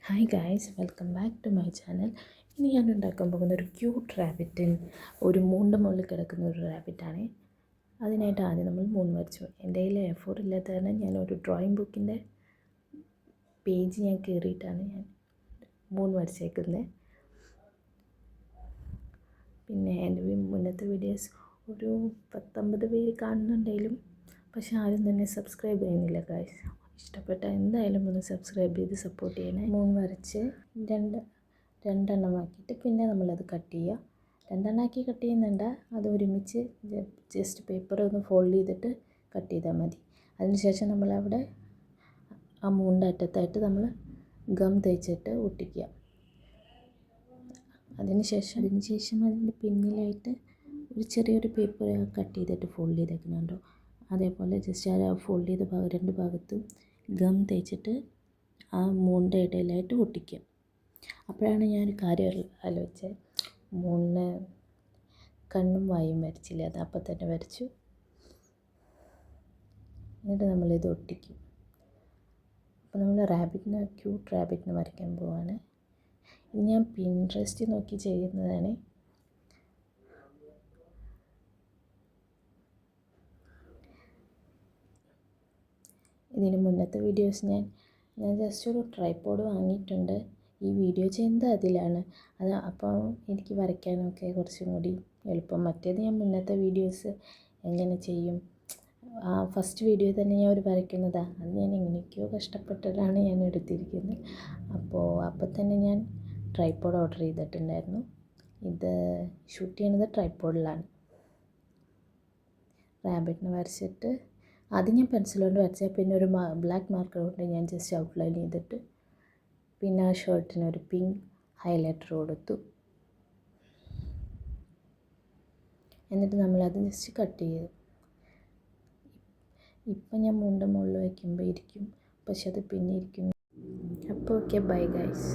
Hi guys, welcome back to my channel. ഇനി ഞാൻ ഉണ്ടാക്കാൻ പോകുന്ന ഒരു ക്യൂട്ട് റാബിറ്റ്, ഒരു മൂണ്ട മുകളിൽ കിടക്കുന്ന ഒരു റാബിറ്റാണ്. അതിനായിട്ട് ആദ്യം നമ്മൾ മൂൺ വരച്ചു. എൻ്റെ കയ്യിൽ A4 ഇല്ലാത്ത കാരണം ഞാൻ ഒരു ഡ്രോയിങ് ബുക്കിൻ്റെ പേജ് ഞാൻ കയറിയിട്ടാണ് ഞാൻ മൂൺ വരച്ചേക്കുന്നത്. പിന്നെ എൻ്റെ മുന്നത്തെ വീഡിയോസ് ഒരു 19 പേര് കാണുന്നുണ്ടെങ്കിലും പക്ഷെ ആരും തന്നെ സബ്സ്ക്രൈബ് ചെയ്യുന്നില്ല ഗായ്സ്. ഇഷ്ടപ്പെട്ട എന്തായാലും ഒന്ന് സബ്സ്ക്രൈബ് ചെയ്ത് സപ്പോർട്ട് ചെയ്യണേ. മൂൺ വരച്ച് രണ്ടെണ്ണമാക്കിയിട്ട് പിന്നെ നമ്മളത് കട്ട് ചെയ്യുക. രണ്ടെണ്ണമാക്കി കട്ട് ചെയ്യുന്നുണ്ട്, അത് ഒരുമിച്ച് ജസ്റ്റ് പേപ്പർ ഒന്ന് ഫോൾഡ് ചെയ്തിട്ട് കട്ട് ചെയ്താൽ മതി. അതിനുശേഷം നമ്മളവിടെ ആ മൂണിൻ്റെ അറ്റത്തായിട്ട് നമ്മൾ ഗം തേച്ചിട്ട് ഒട്ടിക്കുക. അതിനുശേഷം അതിൻ്റെ പിന്നിലായിട്ട് ഒരു ചെറിയൊരു പേപ്പർ കട്ട് ചെയ്തിട്ട് ഫോൾഡ് ചെയ്തേക്കുന്നുണ്ടോ, അതേപോലെ ജസ്റ്റ് ആ ഫോൾഡ് ചെയ്ത രണ്ട് ഭാഗത്തും ഗം തേച്ചിട്ട് ആ മൂണിൻ്റെ ഇടയിലായിട്ട് ഒട്ടിക്കുക. അപ്പോഴാണ് ഞാൻ ഒരു കാര്യം ആലോചിച്ചത്, മൂണിന് കണ്ണും വായും വരച്ചില്ല, അത് അപ്പം തന്നെ വരച്ചു. എന്നിട്ട് നമ്മളിത് ഒട്ടിക്കും. അപ്പോൾ നമ്മൾ ക്യൂട്ട് റാബിറ്റിനെ വരയ്ക്കാൻ പോവാണ്. ഇത് ഞാൻ പിൻട്രസ്റ്റ് നോക്കി ചെയ്യുന്നതാണ്. ഇതിന് മുന്നത്തെ വീഡിയോസ് ഞാൻ ജസ്റ്റ് ഒരു ട്രൈപോഡ് വാങ്ങിയിട്ടുണ്ട്. ഈ വീഡിയോ ചെയ്യുന്നത് അതിലാണ്. അപ്പോൾ എനിക്ക് വരയ്ക്കാനൊക്കെ കുറച്ചും കൂടി എളുപ്പം. മറ്റേത് ഞാൻ മുന്നത്തെ വീഡിയോസ് എങ്ങനെ ചെയ്യും, ആ ഫസ്റ്റ് വീഡിയോ തന്നെ ഞാൻ വരയ്ക്കുന്നതാണ്. അത് ഞാൻ എങ്ങനെയൊക്കെയോ കഷ്ടപ്പെട്ടിട്ടാണ് ഞാൻ എടുത്തിരിക്കുന്നത്. അപ്പോൾ തന്നെ ഞാൻ ട്രൈപോഡ് ഓർഡർ ചെയ്തിട്ടുണ്ടായിരുന്നു. ഇത് ഷൂട്ട് ചെയ്യുന്നത് ട്രൈപോഡിലാണ്. റാബിറ്റിനെ വരച്ചിട്ട് ആദ്യം ഞാൻ പെൻസിൽ കൊണ്ട് വരച്ചാൽ പിന്നെ ഒരു ബ്ലാക്ക് മാർക്കർ കൊണ്ട് ഞാൻ ജസ്റ്റ് ഔട്ട്ലൈൻ ചെയ്തിട്ട് പിന്നെ ആ ഷർട്ടിന് ഒരു പിങ്ക് ഹൈലൈറ്റർ കൊടുത്തു. എന്നിട്ട് നമ്മളത് ജസ്റ്റ് കട്ട് ചെയ്തു. ഇപ്പം ഞാൻ മുകളിൽ വയ്ക്കുമ്പോൾ ഇരിക്കും, പക്ഷെ അത് പിന്നെ ഇരിക്കും. അപ്പോൾ ഓക്കെ, ബൈ ഗൈസ്.